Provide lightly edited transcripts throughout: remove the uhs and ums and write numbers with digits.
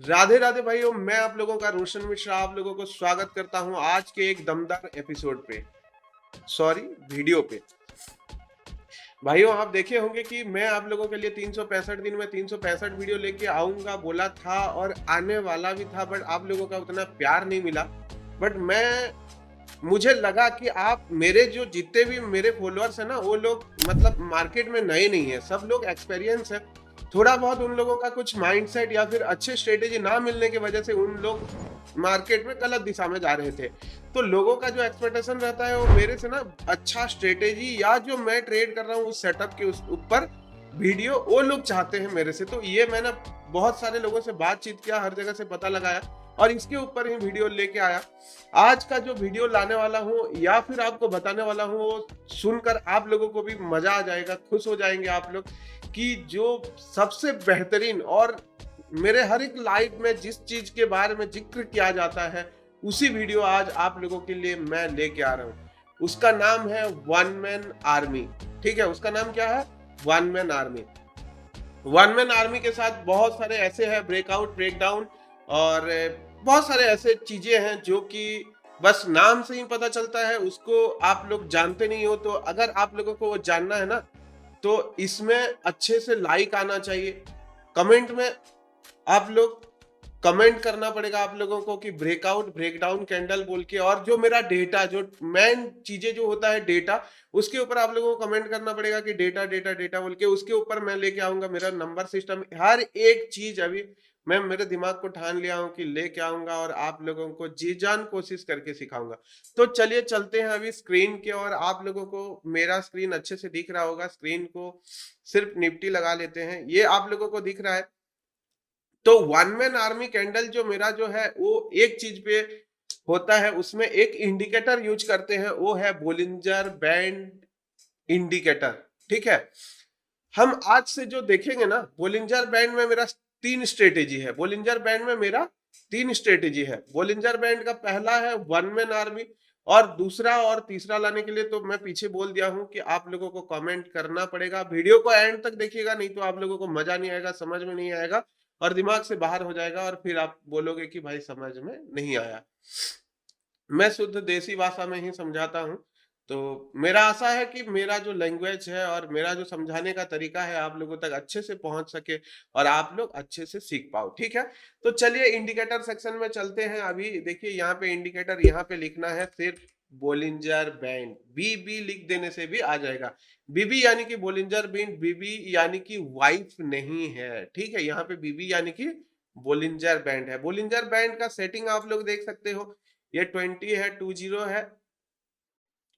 राधे राधे भाइयों, मैं आप लोगों का रोशन मिश्रा आप लोगों को स्वागत करता हूं आज के एक दमदार एपिसोड पे, सॉरी वीडियो पे। भाइयों, आप देखे होंगे कि मैं आप लोगों के लिए 365 दिन में 365 वीडियो लेके आऊंगा बोला था और आने वाला भी था, बट आप लोगों का उतना प्यार नहीं मिला। बट मुझे लगा कि आप मेरे जो जितने भी मेरे फॉलोअर्स हैं ना, वो लोग मतलब मार्केट में नए नहीं है, सब लोग एक्सपीरियंस है। थोड़ा बहुत उन लोगों का कुछ माइंडसेट या फिर अच्छे स्ट्रेटेजी ना मिलने की वजह से उन लोग मार्केट में गलत दिशा में जा रहे थे। तो लोगों का जो एक्सपेक्टेशन रहता है वो मेरे से ना अच्छा स्ट्रेटेजी या जो मैं ट्रेड कर रहा हूँ उस सेटअप के उस ऊपर वीडियो वो लोग चाहते हैं मेरे से। तो ये मैंने बहुत सारे लोगों से बातचीत किया, हर जगह से पता लगाया और इसके ऊपर ही वीडियो लेके आया। आज का जो वीडियो लाने वाला हूँ या फिर आपको बताने वाला हूँ वो सुनकर आप लोगों को भी मजा आ जाएगा, खुश हो जाएंगे आप लोग कि जो सबसे बेहतरीन और मेरे हर एक लाइफ में जिस चीज के बारे में जिक्र किया जाता है उसी वीडियो आज आप लोगों के लिए मैं लेके आ रहा हूँ। उसका नाम है वन मैन आर्मी। ठीक है, उसका नाम क्या है? One man army. One man army के साथ बहुत सारे ऐसे हैं ब्रेकआउट, ब्रेकडाउन और बहुत सारे ऐसे चीजें हैं जो कि बस नाम से ही पता चलता है, उसको आप लोग जानते नहीं हो। तो अगर आप लोगों को वो जानना है ना, तो इसमें अच्छे से लाइक आना चाहिए। कमेंट में आप लोग कमेंट करना पड़ेगा आप लोगों को कि ब्रेकआउट ब्रेकडाउन कैंडल बोल के, और जो मेरा डेटा, जो मेन चीजें जो होता है डेटा, उसके ऊपर आप लोगों को कमेंट करना पड़ेगा कि डेटा डेटा डेटा बोल के। उसके ऊपर मैं लेके आऊंगा मेरा नंबर सिस्टम, हर एक चीज अभी मैं मेरे दिमाग को ठान लिया हूं कि लेके आऊंगा और आप लोगों को जी जान कोशिश करके सिखाऊंगा। तो चलिए चलते हैं अभी स्क्रीन के, और आप लोगों को मेरा स्क्रीन अच्छे से दिख रहा होगा। स्क्रीन को सिर्फ निफ्टी लगा लेते हैं, ये आप लोगों को दिख रहा है। तो वन मैन आर्मी कैंडल जो मेरा जो है वो एक चीज पे होता है, उसमें एक इंडिकेटर यूज करते हैं, वो है बोलिंजर बैंड इंडिकेटर। ठीक है, हम आज से जो देखेंगे ना, बोलिंजर बैंड में मेरा तीन स्ट्रेटेजी है। बोलिंजर बैंड में मेरा तीन स्ट्रेटेजी है। बोलिंजर बैंड का पहला है वन मैन आर्मी, और दूसरा और तीसरा लाने के लिए तो मैं पीछे बोल दिया हूं कि आप लोगों को कमेंट करना पड़ेगा। वीडियो को एंड तक देखिएगा, नहीं तो आप लोगों को मजा नहीं आएगा, समझ में नहीं आएगा और दिमाग से बाहर हो जाएगा, और फिर आप बोलोगे कि भाई समझ में नहीं आया। मैं शुद्ध देसी भाषा में ही समझाता हूँ। तो मेरा आशा है कि मेरा जो लैंग्वेज है और मेरा जो समझाने का तरीका है आप लोगों तक अच्छे से पहुंच सके और आप लोग अच्छे से सीख पाओ। ठीक है, तो चलिए इंडिकेटर सेक्शन में चलते हैं। अभी देखिए यहाँ पे इंडिकेटर, यहाँ पे लिखना है सिर्फ बोलिंजर बैंड। बीबी लिख देने से भी आ जाएगा। बीबी यानी कि बोलिंजर बैंड, बीबी यानी कि वाइफ नहीं है। ठीक है, यहाँ पे बीबी यानी कि बोलिंजर बैंड है। बोलिंजर बैंड का सेटिंग आप लोग देख सकते हो, ये 20 है, 20 है,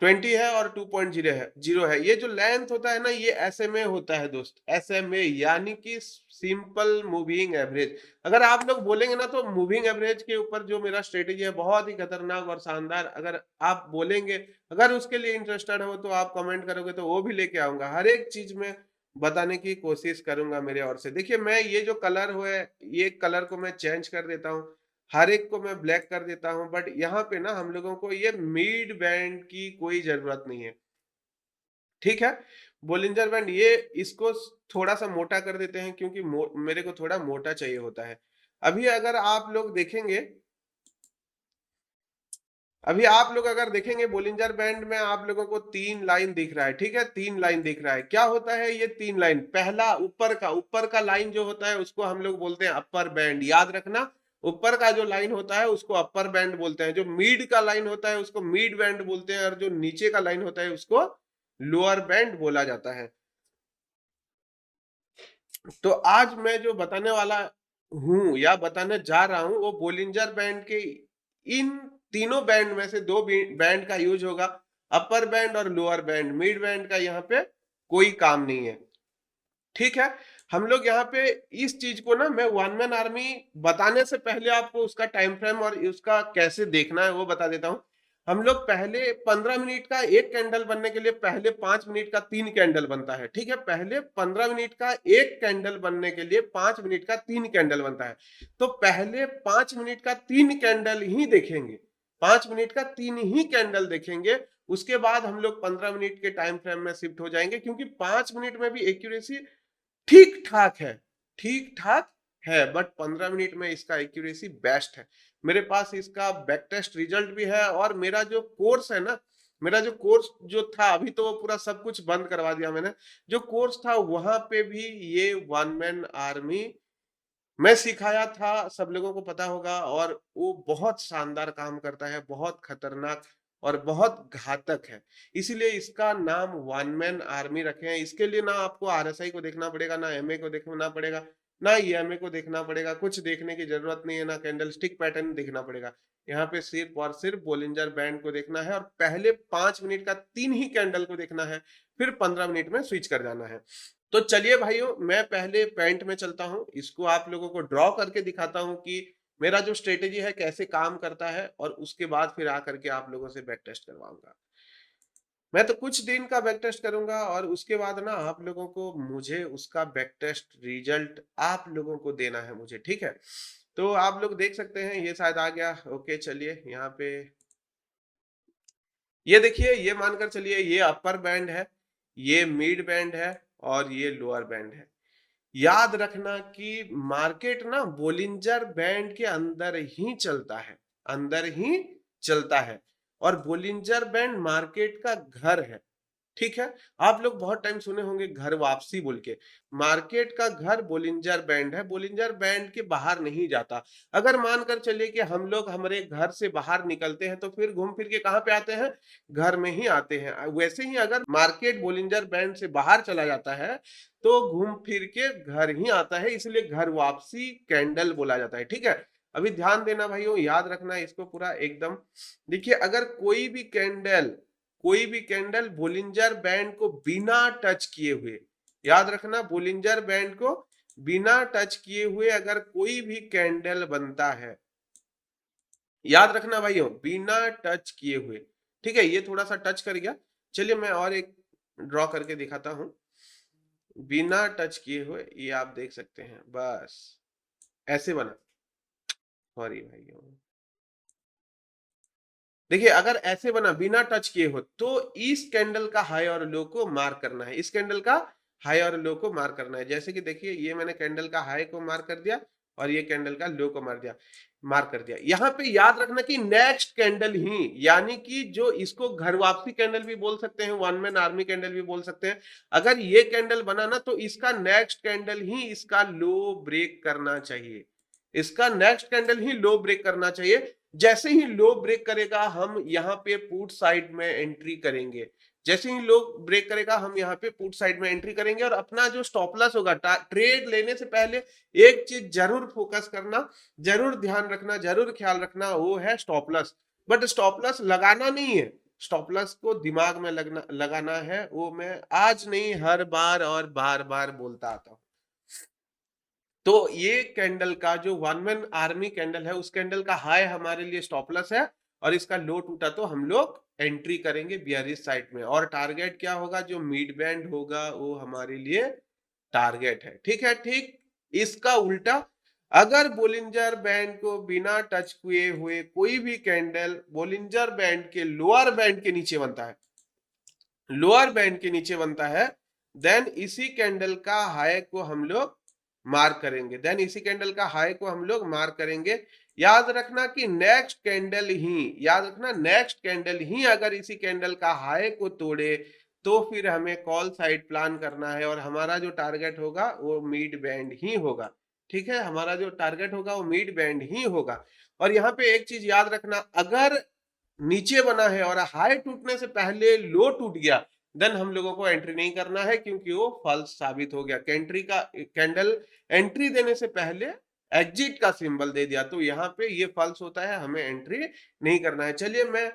20 है और 2.0 है, 0 है। ये जो लेंथ होता है ना, ये एसएमए होता है दोस्त, एसएमए यानी कि सिंपल मूविंग एवरेज। अगर आप लोग बोलेंगे ना तो मूविंग एवरेज के ऊपर जो मेरा स्ट्रेटेजी है बहुत ही खतरनाक और शानदार, अगर आप बोलेंगे, अगर उसके लिए इंटरेस्टेड हो तो आप कमेंट करोगे तो वो भी लेके आऊंगा। हर एक चीज में बताने की कोशिश करूंगा मेरे ओर से। देखिए, मैं ये जो कलर हो है, ये कलर को मैं चेंज कर देता हूँ, हर एक को मैं ब्लैक कर देता हूं। बट यहाँ पे ना हम लोगों को ये मिड बैंड की कोई जरूरत नहीं है। ठीक है, बोलिंजर बैंड ये इसको थोड़ा सा मोटा कर देते हैं क्योंकि मेरे को थोड़ा मोटा चाहिए होता है। अभी अगर आप लोग देखेंगे, अभी आप लोग अगर देखेंगे बोलिंजर बैंड में आप लोगों को तीन लाइन दिख रहा है। ठीक है, तीन लाइन दिख रहा है। क्या होता है ये तीन लाइन? पहला ऊपर का लाइन जो होता है उसको हम लोग बोलते हैं अपर बैंड, याद रखना। ऊपर का जो लाइन होता है उसको अपर बैंड बोलते हैं, जो मिड का लाइन होता है उसको मिड बैंड बोलते हैं, और जो नीचे का लाइन होता है उसको लोअर बैंड बोला जाता है। तो आज मैं जो बताने वाला हूं या बताने जा रहा हूं वो बोलिंजर बैंड के इन तीनों बैंड में से दो बैंड का यूज होगा, अपर बैंड और लोअर बैंड। मिड बैंड का यहाँ पे कोई काम नहीं है। ठीक है, हम लोग यहाँ पे इस चीज को ना, मैं वन मैन आर्मी बताने से पहले आपको उसका टाइम फ्रेम और उसका कैसे देखना है वो बता देता हूँ। हम लोग पहले 15 मिनट का एक कैंडल बनने के लिए पहले 5 मिनट का 3 कैंडल बनता है। ठीक है, पहले 15 मिनट का एक कैंडल बनने के लिए 5 मिनट का 3 कैंडल बनता है। तो पहले 5 मिनट का 3 कैंडल ही देखेंगे, 5 मिनट का 3 ही कैंडल देखेंगे। उसके बाद हम लोग 15 मिनट के टाइम फ्रेम में शिफ्ट हो जाएंगे, क्योंकि 5 मिनट में भी एक्यूरेसी ठीक ठाक है, ठीक ठाक है, बट 15 मिनट में इसका एक्यूरेसी बेस्ट है। मेरे पास इसका बैक टेस्ट रिजल्ट भी है, और मेरा जो कोर्स है ना, मेरा जो कोर्स जो था, अभी तो वो पूरा सब कुछ बंद करवा दिया मैंने, जो कोर्स था वहां पे भी ये वन मैन आर्मी मैं सिखाया था, सब लोगों को पता होगा, और वो बहुत शानदार काम करता है, बहुत खतरनाक और बहुत घातक है। इसीलिए इसका नाम वन मैन आर्मी रखे हैं। इसके लिए ना आपको आरएसआई को देखना पड़ेगा, ना एमए को देखना पड़ेगा, ना ईएमए को देखना पड़ेगा, कुछ देखने की जरूरत नहीं है, ना कैंडल स्टिक पैटर्न देखना पड़ेगा। यहाँ पे सिर्फ और सिर्फ बोलिंजर बैंड को देखना है, और पहले 5 मिनट का 3 ही कैंडल को देखना है, फिर 15 मिनट में स्विच कर जाना है। तो चलिए भाइयों, मैं पहले पॉइंट में चलता हूं, इसको आप लोगों को ड्रॉ करके दिखाता हूं कि मेरा जो स्ट्रेटेजी है कैसे काम करता है, और उसके बाद फिर आकर के आप लोगों से बैक टेस्ट करवाऊंगा। मैं तो कुछ दिन का बैक टेस्ट करूंगा, और उसके बाद ना आप लोगों को मुझे उसका बैक टेस्ट रिजल्ट आप लोगों को देना है मुझे, ठीक है। तो आप लोग देख सकते हैं, ये शायद आ गया। ओके, चलिए यहाँ पे ये देखिए, ये मानकर चलिए ये अपर बैंड है, ये मिड बैंड है, और ये लोअर बैंड है। याद रखना कि मार्केट ना बोलिंजर बैंड के अंदर ही चलता है, अंदर ही चलता है, और बोलिंजर बैंड मार्केट का घर है, ठीक है। आप लोग बहुत टाइम सुने होंगे घर वापसी बोल के। मार्केट का घर बोलिंजर बैंड है, बोलिंजर बैंड के बाहर नहीं जाता। अगर मानकर चलिए कि हम लोग हमारे घर से बाहर निकलते हैं, तो फिर घूम फिर के कहाँ पे आते हैं? घर में ही आते हैं। वैसे ही अगर मार्केट बोलिंजर बैंड से बाहर चला जाता है, तो घूम फिर के घर ही आता है, इसलिए घर वापसी कैंडल बोला जाता है, ठीक है। अभी ध्यान देना भाइयों, याद रखना इसको पूरा एकदम। देखिए, अगर कोई भी कैंडल बोलिंजर बैंड को बिना टच किए हुए, याद रखना, बोलिंजर बैंड को बिना टच किए हुए अगर कोई भी कैंडल बनता है, याद रखना भाइयों, बिना टच किए हुए, ठीक है। ये थोड़ा सा टच कर गया, चलिए मैं और एक ड्रॉ करके दिखाता हूं। बिना टच किए हुए ये आप देख सकते हैं, बस ऐसे बना। सॉरी भाइयों, देखिए, अगर ऐसे बना बिना टच किए हो, तो इस कैंडल का हाई और लो को मार्क करना है, इस कैंडल का हाई और लो को मार्क करना है। जैसे कि देखिए, ये मैंने कैंडल का हाई को मार्क कर दिया, और ये कैंडल का लो को मार्क कर दिया। यहाँ पे याद रखना कि नेक्स्ट कैंडल ही, यानी कि जो इसको घर वापसी कैंडल भी बोल सकते हैं, वन मैन आर्मी कैंडल भी बोल सकते हैं। अगर ये कैंडल बना ना, तो इसका नेक्स्ट कैंडल ही इसका लो ब्रेक करना चाहिए, इसका नेक्स्ट कैंडल ही लो ब्रेक करना चाहिए। जैसे ही लो ब्रेक करेगा, हम यहाँ पे पुट साइड में एंट्री करेंगे। जैसे ही लो ब्रेक करेगा, हम यहाँ पे पुट साइड में एंट्री करेंगे, और अपना जो स्टॉप लॉस होगा, ट्रेड लेने से पहले एक चीज जरूर फोकस करना, जरूर ध्यान रखना, जरूर ख्याल रखना, वो है stop loss. But stop loss लगाना नहीं है, स्टॉप लॉस को दिमाग में लगाना है। वो मैं आज नहीं, हर बार और बार बार बोलता आता हूँ। तो ये कैंडल का जो वन मैन आर्मी कैंडल है, उस कैंडल का हाई हमारे लिए स्टॉप लॉस है, और इसका लो टूटा तो हम लोग एंट्री करेंगे बियरिश साइड में, और टारगेट क्या होगा? जो मिड बैंड होगा वो हमारे लिए टारगेट है, ठीक है। ठीक इसका उल्टा, अगर बोलिंजर बैंड को बिना टच किए हुए कोई भी कैंडल बोलिंजर बैंड के लोअर बैंड के नीचे बनता है, लोअर बैंड के नीचे बनता है, देन इसी कैंडल का हाई को हम लोग मार्क करेंगे, देन इसी कैंडल का हाई को हम लोग मार्क करेंगे। याद रखना कि नेक्स्ट कैंडल ही, याद रखना, नेक्स्ट कैंडल ही अगर इसी कैंडल का हाई को तोड़े, तो फिर हमें कॉल साइड प्लान करना है, और हमारा जो टारगेट होगा वो मिड बैंड ही होगा, ठीक है। हमारा जो टारगेट होगा वो मिड बैंड ही होगा। और यहाँ पे एक चीज याद रखना, अगर नीचे बना है और हाई टूटने से पहले लो टूट गया, देन हम लोगों को एंट्री नहीं करना है, क्योंकि वो फॉल्स साबित हो गया। कैंडल एंट्री देने से पहले एग्जिट का सिंबल दे दिया, तो यहाँ पे ये फॉल्स होता है, हमें एंट्री नहीं करना है। चलिए मैं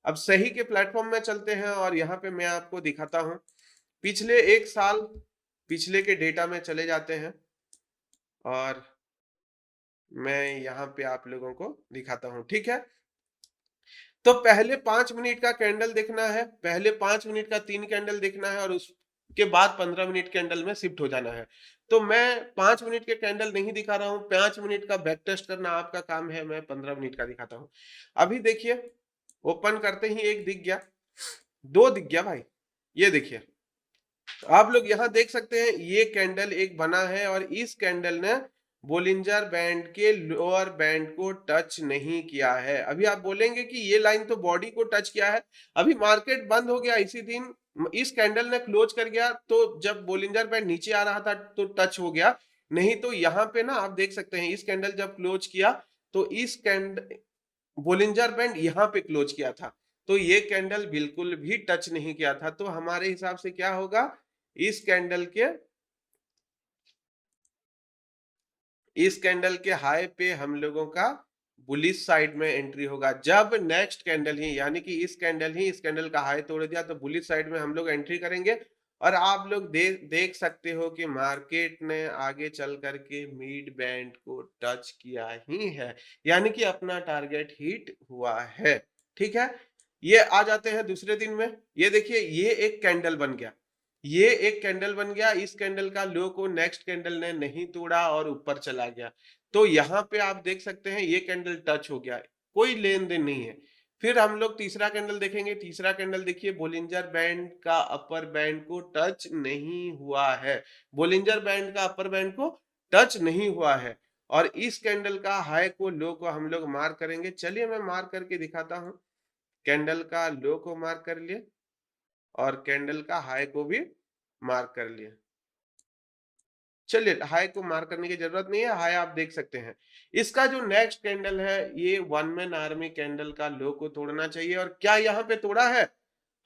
अब सही के प्लेटफॉर्म में चलते हैं, और यहाँ पे मैं आपको दिखाता हूँ पिछले एक साल पिछले के डेटा में चले जाते हैं, और मैं यहाँ पे आप लोगों को दिखाता हूँ, ठीक है। तो पहले 5 मिनट का कैंडल देखना है, पहले 5 मिनट का 3 कैंडल देखना है, और उसके बाद 15 मिनट कैंडल में शिफ्ट हो जाना है। तो मैं 5 मिनट के कैंडल नहीं दिखा रहा हूं, 5 मिनट का बैक टेस्ट करना आपका काम है, मैं 15 मिनट का दिखाता हूं। अभी देखिए, ओपन करते ही एक दिख गया, दो दिख गया भाई, ये देखिए। आप लोग यहाँ देख सकते हैं, ये कैंडल एक बना है, और इस कैंडल ने बोलिंजर बैंड के लोअर बैंड को टच नहीं किया है। अभी आप बोलेंगे कि ये लाइन तो बॉडी को टच किया है। अभी मार्केट बंद हो गया इसी दिन, इस कैंडल ने क्लोज कर गया, तो जब बोलिंजर बैंड नीचे आ रहा था तो टच हो गया। नहीं तो यहाँ पे ना आप देख सकते हैं, इस कैंडल जब क्लोज किया तो इस कैंडल बोलिंजर बैंड यहाँ पे क्लोज किया था, तो ये कैंडल बिल्कुल भी टच नहीं किया था। तो हमारे हिसाब से क्या होगा, इस कैंडल के इस कैंडल के हाई पे हम लोगों का बुलिश साइड में एंट्री होगा। जब नेक्स्ट कैंडल ही, यानी कि इस कैंडल का हाई तोड़ दिया, तो बुलिश साइड में हम लोग एंट्री करेंगे। और आप लोग देख सकते हो कि मार्केट ने आगे चल करके मिड बैंड को टच किया ही है, यानी कि अपना टारगेट हिट हुआ है। ठीक है, ये आ जाते हैं दूसरे दिन में। ये देखिए, ये एक कैंडल बन गया, ये एक कैंडल बन गया। इस कैंडल का लो को नेक्स्ट कैंडल ने नहीं तोड़ा और ऊपर चला गया। तो यहाँ पे आप देख सकते हैं ये कैंडल टच हो गया, कोई लेन देन नहीं है। फिर हम लोग तीसरा कैंडल देखेंगे। तीसरा कैंडल देखिए, बोलिंजर बैंड का अपर बैंड को टच नहीं हुआ है। बोलिंजर बैंड का अपर बैंड को टच नहीं हुआ है। और इस कैंडल का हाई को लो को हम लोग मार्क करेंगे। चलिए मैं मार्क करके दिखाता हूँ। कैंडल का लो को मार्क कर लिए और कैंडल का हाई को भी मार्क कर लिए। चलिए, हाई को मार्क करने की जरूरत नहीं है, हाई आप देख सकते हैं। इसका जो नेक्स्ट कैंडल है, ये वन मैन आर्मी कैंडल का लो को तोड़ना चाहिए। और क्या यहाँ पे तोड़ा है?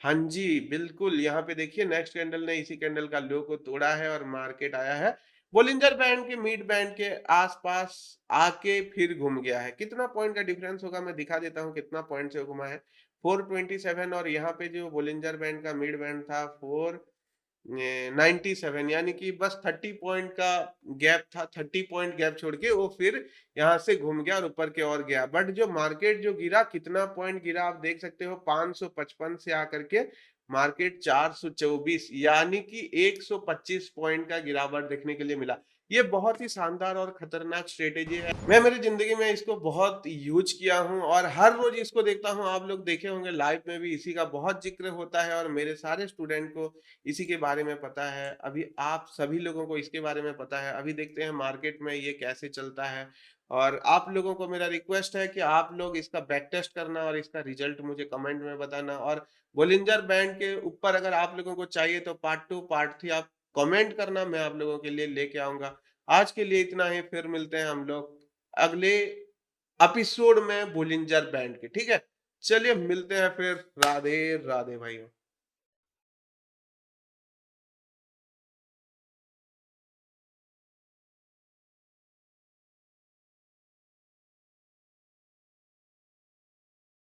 हाँ जी, बिल्कुल। यहाँ पे देखिए, नेक्स्ट कैंडल ने इसी कैंडल का लो को तोड़ा है और मार्केट आया है बोलिंजर बैंड के मिड बैंड के आसपास आके फिर घूम गया है। कितना पॉइंट का डिफरेंस होगा मैं दिखा देता हूँ, कितना पॉइंट से घुमा है। 427। और यहाँ पे जो बोलिंजर बैंड का मिड बैंड था 497, यानी कि बस 30 पॉइंट का गैप था। 30 पॉइंट गैप छोड़ के वो फिर यहाँ से घूम गया और ऊपर की ओर गया। बट जो मार्केट जो गिरा, कितना पॉइंट गिरा आप देख सकते हो, 555 से आकर के मार्केट 424, यानी कि 125 पॉइंट का गिरावट देखने के लिए मिला। ये बहुत ही शानदार और खतरनाक स्ट्रेटेजी है। मैं मेरी जिंदगी में इसको बहुत यूज किया हूं और हर रोज इसको देखता हूं। आप लोग देखे होंगे लाइव में भी इसी का बहुत जिक्र होता है और मेरे सारे स्टूडेंट को इसी के बारे में पता है। अभी आप सभी लोगों को इसके बारे में पता है। अभी देखते हैं मार्केट में ये कैसे चलता है। और आप लोगों को मेरा रिक्वेस्ट है कि आप लोग इसका बैक टेस्ट करना और इसका रिजल्ट मुझे कमेंट में बताना। और बोलिंजर बैंड के ऊपर अगर आप लोगों को चाहिए तो पार्ट 2 पार्ट 3 आप कमेंट करना, मैं आप लोगों के लिए लेके आऊंगा। आज के लिए इतना ही, फिर मिलते हैं हम लोग अगले एपिसोड में बोलिंजर बैंड के। ठीक है, चलिए मिलते हैं फिर। राधे राधे भाइयों।